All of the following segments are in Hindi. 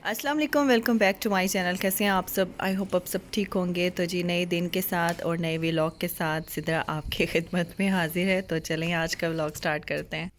अस्सलाम वालेकुम, welcome back to my channel. कैसे हैं आप सब? आई होप आप सब ठीक होंगे। तो जी नए दिन के साथ और नए व्लॉग के साथ सिद्रा आपकी खिदमत में हाजिर है। तो चलें आज का व्लॉग स्टार्ट करते हैं।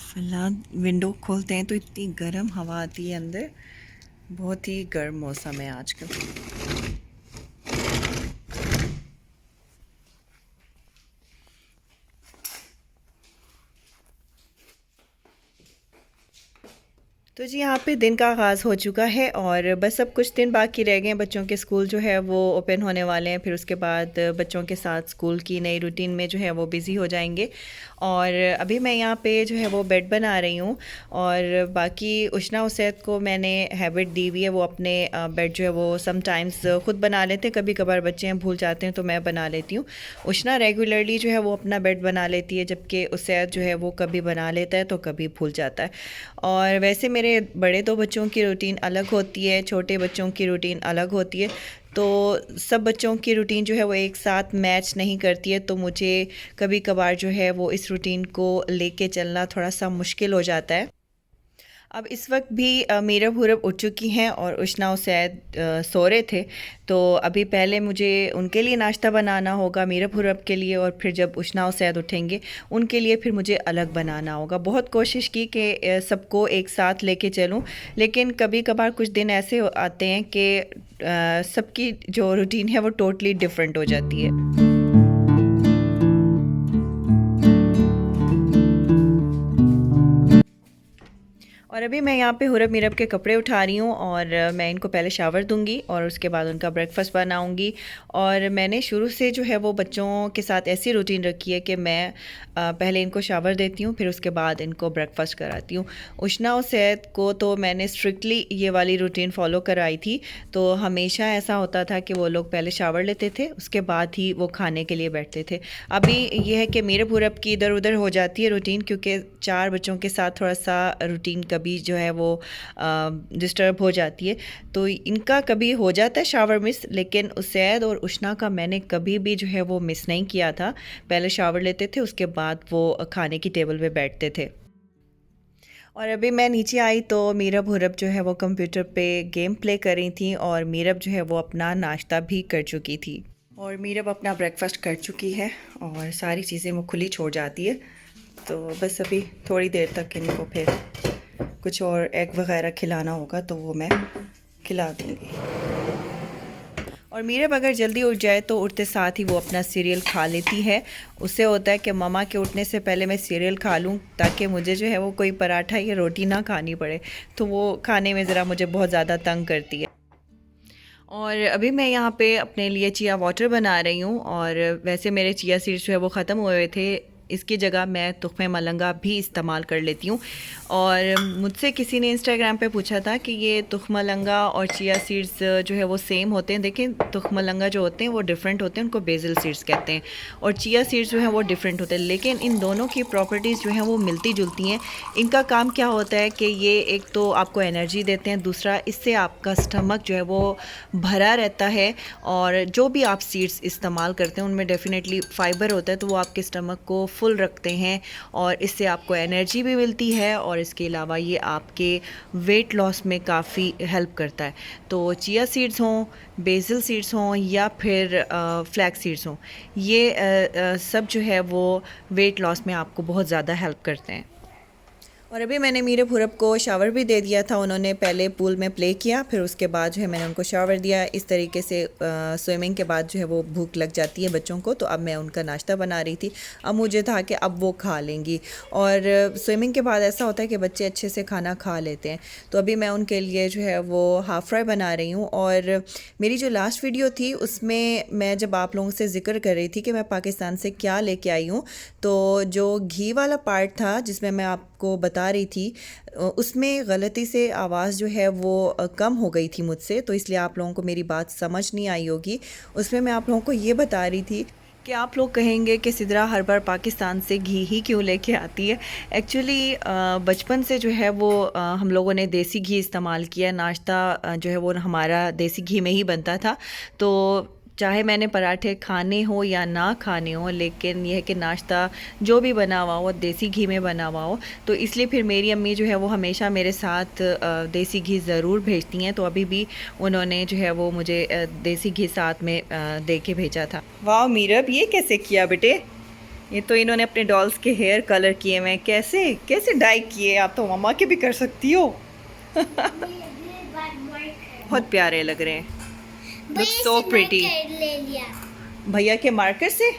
फ़िलहाल विंडो खोलते हैं तो इतनी गर्म हवा आती है अंदर। बहुत ही गर्म मौसम है आजकल। तो जी यहाँ पे दिन का आगाज़ हो चुका है और बस अब कुछ दिन बाकी रह गए हैं। बच्चों के स्कूल जो है वो ओपन होने वाले हैं। फिर उसके बाद बच्चों के साथ स्कूल की नई रूटीन में जो है वो बिज़ी हो जाएंगे। और अभी मैं यहाँ पे जो है वो बेड बना रही हूँ। और बाकी उशना उसैद को मैंने हैबिट दी हुई है, वो अपने बेड जो है वो समटाइम्स ख़ुद बना लेते हैं। कभी कभार बच्चे हैं भूल जाते हैं तो मैं बना लेती हूँ। उशना रेगुलरली जो है वो अपना बेड बना लेती है, जबकि उसैद जो है वो कभी बना लेता है तो कभी भूल जाता है। और वैसे मेरे बड़े दो बच्चों की रूटीन अलग होती है, छोटे बच्चों की रूटीन अलग होती है। तो सब बच्चों की रूटीन जो है वो एक साथ मैच नहीं करती है, तो मुझे कभी कभार जो है वो इस रूटीन को लेके चलना थोड़ा सा मुश्किल हो जाता है। अब इस वक्त भी मीरब हुरब उठ चुकी हैं और उशना उसैद सो रहे थे। तो अभी पहले मुझे उनके लिए नाश्ता बनाना होगा, मीरब हुरब के लिए, और फिर जब उशना उसैद उठेंगे उनके लिए फिर मुझे अलग बनाना होगा। बहुत कोशिश की कि सबको एक साथ लेके चलूं, लेकिन कभी कभार कुछ दिन ऐसे आते हैं कि सबकी जो रूटीन है वो टोटली डिफरेंट हो जाती है। और अभी मैं यहाँ पे हुरब मीरब के कपड़े उठा रही हूँ और मैं इनको पहले शावर दूंगी और उसके बाद उनका ब्रेकफास्ट बनाऊंगी। और मैंने शुरू से जो है वो बच्चों के साथ ऐसी रूटीन रखी है कि मैं पहले इनको शावर देती हूँ, फिर उसके बाद इनको ब्रेकफास्ट कराती हूँ। उशना और सैद को तो मैंने स्ट्रिक्टली ये वाली रूटीन फॉलो कराई थी। तो हमेशा ऐसा होता था कि वो लोग पहले शावर लेते थे, उसके बाद ही वो खाने के लिए बैठते थे। अभी ये है कि मीरब हुरब की इधर उधर हो जाती है रूटीन, क्योंकि 4 बच्चों के साथ थोड़ा सा रूटीन कभी जो है वो डिस्टर्ब हो जाती है। तो इनका कभी हो जाता है शावर मिस, लेकिन उसैद और उशना का मैंने कभी भी जो है वो मिस नहीं किया था। पहले शावर लेते थे, उसके बाद वो खाने की टेबल पे बैठते थे। और अभी मैं नीचे आई तो मीरब हुरब जो है वो कंप्यूटर पे गेम प्ले कर रही थी और मीरब जो है वो अपना नाश्ता भी कर चुकी थी। और मीरब अपना ब्रेकफास्ट कर चुकी है और सारी चीज़ें वो खुली छोड़ जाती है। तो बस अभी थोड़ी देर तक इनको फिर कुछ और एग वगैरह खिलाना होगा तो वो मैं खिला दूँगी। और मीरब अगर जल्दी उठ जाए तो उठते साथ ही वो अपना सीरियल खा लेती है। उससे होता है कि ममा के उठने से पहले मैं सीरियल खा लूँ, ताकि मुझे जो है वो कोई पराठा या रोटी ना खानी पड़े। तो वो खाने में ज़रा मुझे बहुत ज़्यादा तंग करती है। और अभी मैं यहाँ पे अपने लिए चिया वाटर बना रही हूँ। और वैसे मेरे चिया सीड्स जो है वो ख़त्म हुए थे, इसकी जगह मैं तुख्मे मलंगा भी इस्तेमाल कर लेती हूँ। और मुझसे किसी ने इंस्टाग्राम पे पूछा था कि ये तुख्म मलंगा और चिया सीड्स जो है वो सेम होते हैं। देखें, तुख्म मलंगा जो होते हैं वो डिफरेंट होते हैं, उनको बेसिल सीड्स कहते हैं, और चिया सीड्स जो हैं वो डिफरेंट होते हैं, लेकिन इन दोनों की प्रॉपर्टीज़ जो हैं वो मिलती जुलती हैं। इनका काम क्या होता है कि ये एक तो आपको एनर्जी देते हैं, दूसरा इससे आपका स्टमक जो है वो भरा रहता है। और जो भी आप सीड्स इस्तेमाल करते हैं उनमें डेफिनेटली फ़ाइबर होता है, तो वो आपके स्टमक को फुल रखते हैं और इससे आपको एनर्जी भी मिलती है। और इसके अलावा ये आपके वेट लॉस में काफ़ी हेल्प करता है। तो चिया सीड्स हों, बेसिल सीड्स हों या फिर फ्लैक्स सीड्स हों, ये सब जो है वो वेट लॉस में आपको बहुत ज़्यादा हेल्प करते हैं। और अभी मैंने मीरब हुरब को शावर भी दे दिया था। उन्होंने पहले पूल में प्ले किया, फिर उसके बाद जो है मैंने उनको शावर दिया। इस तरीके से स्विमिंग के बाद जो है वो भूख लग जाती है बच्चों को, तो अब मैं उनका नाश्ता बना रही थी। अब मुझे था कि अब वो खा लेंगी, और स्विमिंग के बाद ऐसा होता है कि बच्चे अच्छे से खाना खा लेते हैं। तो अभी मैं उनके लिए जो है वो हाफ़ फ्राई बना रही हूँ। और मेरी जो लास्ट वीडियो थी उसमें मैं जब आप लोगों से ज़िक्र कर रही थी कि मैं पाकिस्तान से क्या लेके आई हूँ, तो जो घी वाला पार्ट था जिसमें मैं आपको बता रही थी, उसमें गलती से आवाज़ जो है वो कम हो गई थी मुझसे, तो इसलिए आप लोगों को मेरी बात समझ नहीं आई होगी। उसमें मैं आप लोगों को ये बता रही थी कि आप लोग कहेंगे कि सिद्रा हर बार पाकिस्तान से घी ही क्यों लेके आती है। एक्चुअली बचपन से जो है वो हम लोगों ने देसी घी इस्तेमाल किया। नाश्ता जो है वो हमारा देसी घी में ही बनता था। तो चाहे मैंने पराठे खाने हो या ना खाने हो, लेकिन यह है कि नाश्ता जो भी बना हुआ हो देसी घी में बना हुआ हो, तो इसलिए फिर मेरी अम्मी जो है वो हमेशा मेरे साथ देसी घी ज़रूर भेजती हैं। तो अभी भी उन्होंने जो है वो मुझे देसी घी साथ में दे के भेजा था। वाह मीरब, ये कैसे किया बेटे? ये तो इन्होंने अपने डॉल्स के हेयर कलर किए हुए, कैसे कैसे डाई किए? आप तो मम्मा के भी कर सकती हो। बहुत प्यारे लग रहे हैं, लुक सो प्रिटी। भैया के मार्कर से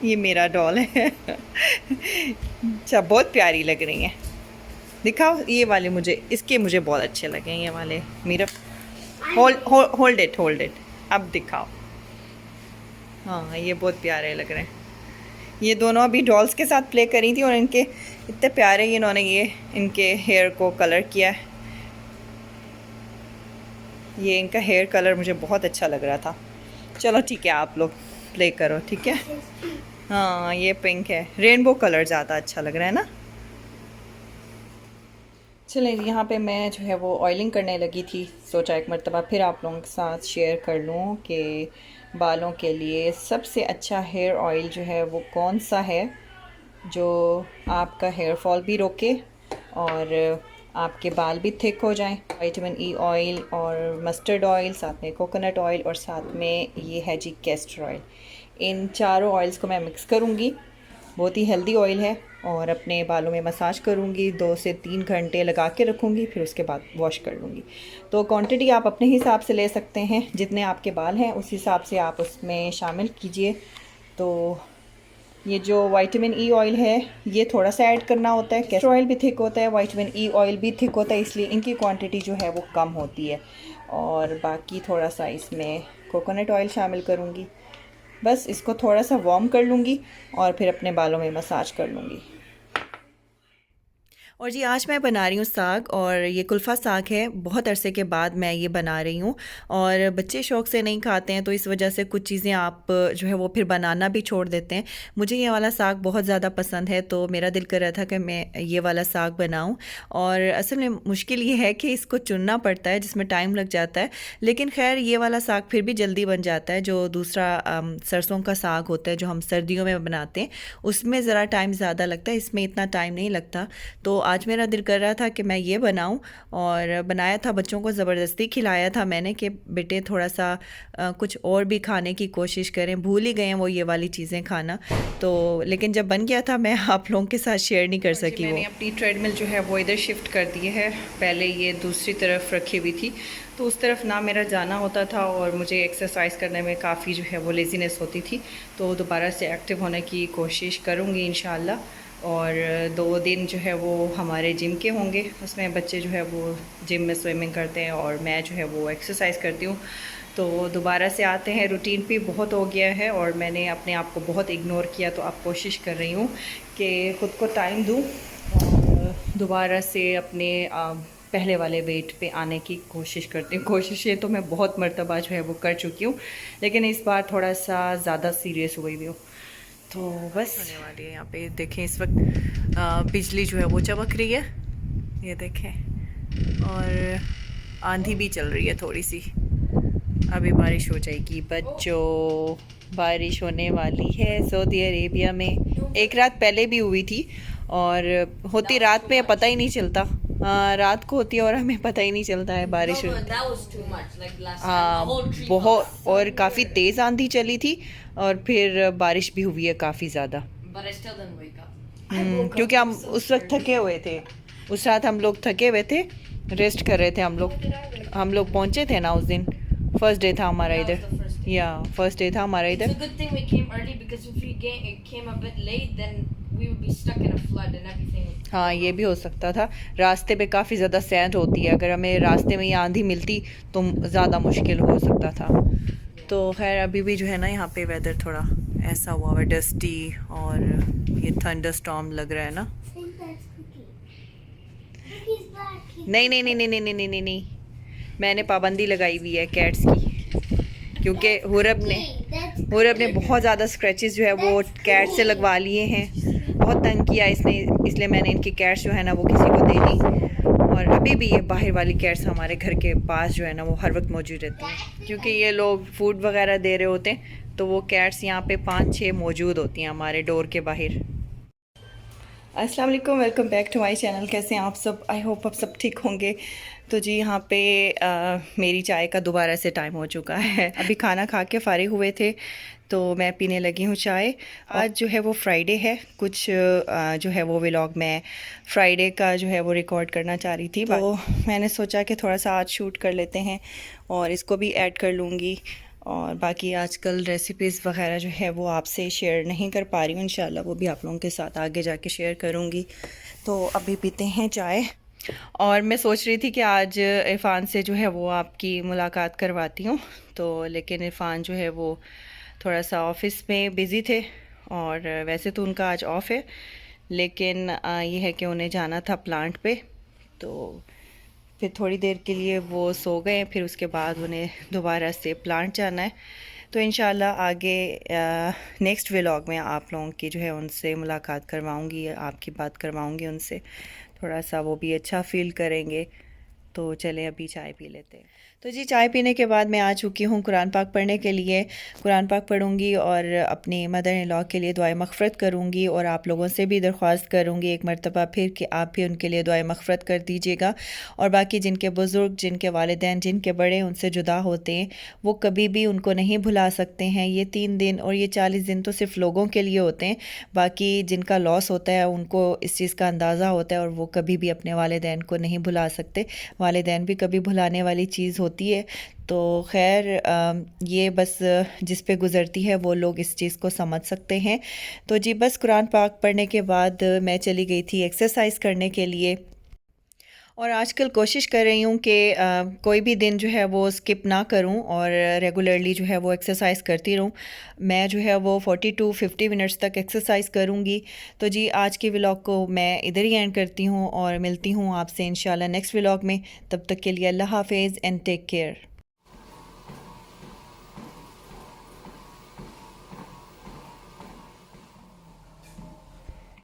ये मेरा डॉल है। अच्छा, बहुत प्यारी लग रही हैं। दिखाओ ये वाले, मुझे इसके मुझे बहुत अच्छे लगे ये वाले। मेरा होल्ड इट अब दिखाओ। हाँ, ये बहुत प्यारे लग रहे हैं। ये दोनों अभी डॉल्स के साथ प्ले करी थी और इनके इतने प्यारे इन्होंने ये इनके हेयर को कलर किया है। ये इनका हेयर कलर मुझे बहुत अच्छा लग रहा था। चलो ठीक है, आप लोग प्ले करो, ठीक है। हाँ, ये पिंक है, रेनबो कलर ज़्यादा अच्छा लग रहा है ना। चलें, यहाँ पे मैं जो है वो ऑयलिंग करने लगी थी। सोचा एक मरतबा फिर आप लोगों के साथ शेयर कर लूँ कि बालों के लिए सबसे अच्छा हेयर ऑयल जो है वो कौन सा है जो आपका हेयर फॉल भी रोके और आपके बाल भी थिक हो जाएं। विटामिन ई ऑयल और मस्टर्ड ऑयल, साथ में कोकोनट ऑयल और साथ में ये है जी कैस्टर ऑयल। इन चारों ऑयल्स को मैं मिक्स करूँगी। बहुत ही हेल्दी ऑयल है और अपने बालों में मसाज करूँगी। 2 से 3 घंटे लगा के रखूँगी, फिर उसके बाद वॉश कर लूँगी। तो क्वांटिटी आप अपने हिसाब से ले सकते हैं, जितने आपके बाल हैं उस हिसाब से आप उसमें शामिल कीजिए। तो ये जो विटामिन ई ऑयल है ये थोड़ा सा ऐड करना होता है। कैस्टर ऑयल भी थिक होता है, विटामिन ई ऑयल भी थिक होता है, इसलिए इनकी क्वांटिटी जो है वो कम होती है। और बाकी थोड़ा सा इसमें कोकोनट ऑयल शामिल करूँगी। बस इसको थोड़ा सा वार्म कर लूँगी और फिर अपने बालों में मसाज कर लूँगी। और जी, आज मैं बना रही हूँ साग, और ये कुल्फ़ा साग है। बहुत अरसे के बाद मैं ये बना रही हूँ और बच्चे शौक़ से नहीं खाते हैं, तो इस वजह से कुछ चीज़ें आप जो है वो फिर बनाना भी छोड़ देते हैं। मुझे ये वाला साग बहुत ज़्यादा पसंद है, तो मेरा दिल कर रहा था कि मैं ये वाला साग बनाऊँ। और असल में मुश्किल ये है कि इसको चुनना पड़ता है, जिसमें टाइम लग जाता है। लेकिन खैर ये वाला साग फिर भी जल्दी बन जाता है। जो दूसरा सरसों का साग होता है जो हम सर्दियों में बनाते हैं, उसमें ज़रा टाइम ज़्यादा लगता है, इसमें इतना टाइम नहीं लगता। तो आज मेरा दिल कर रहा था कि मैं ये बनाऊं, और बनाया था। बच्चों को ज़बरदस्ती खिलाया था मैंने कि बेटे थोड़ा सा कुछ और भी खाने की कोशिश करें। भूल ही गए हैं वो ये वाली चीज़ें खाना। तो लेकिन जब बन गया था मैं आप लोगों के साथ शेयर नहीं कर सकी। मैंने अपनी ट्रेडमिल जो है वो इधर शिफ्ट कर दी है। पहले ये दूसरी तरफ रखी हुई थी, तो उस तरफ ना मेरा जाना होता था और मुझे एक्सरसाइज करने में काफ़ी जो है वो लेज़ीनेस होती थी। तो दोबारा से एक्टिव होने की कोशिश करूँगी इंशाल्लाह। और 2 दिन जो है वो हमारे जिम के होंगे, उसमें बच्चे जो है वो जिम में स्विमिंग करते हैं और मैं जो है वो एक्सरसाइज करती हूँ। तो दोबारा से आते हैं, रूटीन भी बहुत हो गया है और मैंने अपने आप को बहुत इग्नोर किया। तो अब कोशिश कर रही हूँ कि ख़ुद को टाइम दूँ और दोबारा से अपने पहले वाले वेट पे आने की कोशिश करती हूँ। कोशिशें तो मैं बहुत मर्तबा जो है वो कर चुकी हूँ, लेकिन इस बार थोड़ा सा ज़्यादा सीरियस हो गई हुई हूँ। तो बस होने वाली है। यहाँ पे देखें, इस वक्त बिजली जो है वो चमक रही है, ये देखें, और आंधी भी चल रही है थोड़ी सी। अभी बारिश हो जाएगी बच्चों, बारिश होने वाली है सऊदी अरेबिया में। एक रात पहले भी हुई थी और होती रात में पता ही नहीं चलता। रात को होती है और हमें पता ही नहीं चलता है बारिश। बहुत, और काफ़ी तेज़ आंधी चली थी और फिर बारिश भी हुई है काफ़ी ज़्यादा। क्योंकि हम उस वक्त थके हुए थे, उस रात हम लोग थके हुए थे, रेस्ट कर रहे थे हम लोग पहुँचे थे ना उस दिन। फर्स्ट डे था हमारा इधर, या फर्स्ट डे था हमारा इधर। हाँ, ये भी हो सकता था। रास्ते पे काफ़ी ज़्यादा सैंड होती है, अगर हमें रास्ते में ये आंधी मिलती तो ज़्यादा मुश्किल हो सकता था। तो खैर अभी भी जो है ना यहाँ पे वेदर थोड़ा ऐसा हुआ है, डस्टी, और ये थंडर स्टॉर्म लग रहा है ना। नहीं नहीं नहीं नहीं नहीं नहीं नहीं नहीं, मैंने पाबंदी लगाई हुई है कैट्स की, क्योंकि हुरब ने बहुत ज़्यादा स्क्रैचेस जो है वो कैट से लगवा लिए हैं। बहुत तंग किया इसने, इसलिए मैंने इनकी कैट्स जो है ना वो किसी को दे दी। और अभी भी ये बाहर वाली कैट्स हमारे घर के पास जो है ना वो हर वक्त मौजूद रहती हैं, क्योंकि ये लोग फूड वगैरह दे रहे होते हैं, तो वो कैट्स यहाँ पे 5-6 मौजूद होती हैं हमारे डोर के बाहर। अस्सलाम वालेकुम, welcome back to my channel. कैसे हैं आप सब? आई होप आप सब ठीक होंगे। तो जी यहाँ पे मेरी चाय का दोबारा से टाइम हो चुका है। अभी खाना खा के फारिग हुए थे तो मैं पीने लगी हूँ चाय। आज जो है वो फ्राइडे है, कुछ जो है वो व्लॉग मैं फ्राइडे का जो है वो रिकॉर्ड करना चाह रही थी, तो मैंने सोचा कि थोड़ा सा आज शूट कर लेते हैं और इसको भी ऐड कर लूँगी। और बाकी आजकल रेसिपीज़ वगैरह जो है वो आपसे शेयर नहीं कर पा रही हूँ, इंशाल्लाह वो भी आप लोगों के साथ आगे जाके शेयर करूँगी। तो अभी पीते हैं चाय। और मैं सोच रही थी कि आज इरफ़ान से जो है वो आपकी मुलाकात करवाती हूँ, तो लेकिन इरफ़ान जो है वो थोड़ा सा ऑफ़िस में बिज़ी थे, और वैसे तो उनका आज ऑफ़ है, लेकिन ये है कि उन्हें जाना था प्लांट पे, तो फिर थोड़ी देर के लिए वो सो गए, फिर उसके बाद उन्हें दोबारा से प्लांट जाना है। तो इंशाल्लाह आगे नेक्स्ट व्लॉग में आप लोगों की जो है उनसे मुलाकात करवाऊँगी, आपकी बात करवाऊँगी उनसे, थोड़ा सा वो भी अच्छा फ़ील करेंगे। तो चलें अभी चाय पी लेते हैं। तो जी चाय पीने के बाद मैं आ चुकी हूँ कुरान पाक पढ़ने के लिए। कुरान पाक पढ़ूँगी और अपनी मदर इन लॉ के लिए दुआए मग़फ़िरत करूँगी, और आप लोगों से भी दरख्वास्त करूँगी एक मरतबा फिर कि आप भी उनके लिए दुआए मग़फ़िरत कर दीजिएगा। और बाकी जिनके बुज़ुर्ग, जिनके वालिदैन, जिनके बड़े उनसे जुदा होते हैं, वो कभी भी उनको नहीं भुला सकते हैं। ये 3 दिन और ये 40 दिन तो सिर्फ़ लोगों के लिए होते हैं, बाकी जिनका लॉस होता है उनको इस चीज़ का अंदाज़ा होता है, और वो कभी भी अपने वालिदैन को नहीं भुला सकते। वालिदैन भी कभी भुलाने वाली चीज़ होती है। तो खैर ये बस जिस पे गुज़रती है वो लोग इस चीज़ को समझ सकते हैं। तो जी बस कुरान पाक पढ़ने के बाद मैं चली गई थी एक्सरसाइज करने के लिए, और आजकल कोशिश कर रही हूँ कि कोई भी दिन जो है वो स्किप ना करूँ और रेगुलरली जो है वो एक्सरसाइज करती रहूँ। मैं जो है वो 40 टू 50 मिनट्स तक एक्सरसाइज करूँगी। तो जी आज की व्लॉग को मैं इधर ही एंड करती हूँ और मिलती हूँ आपसे इंशाल्लाह नेक्स्ट व्लॉग में। तब तक के लिए अल्लाह हाफ़िज़ एंड टेक केयर।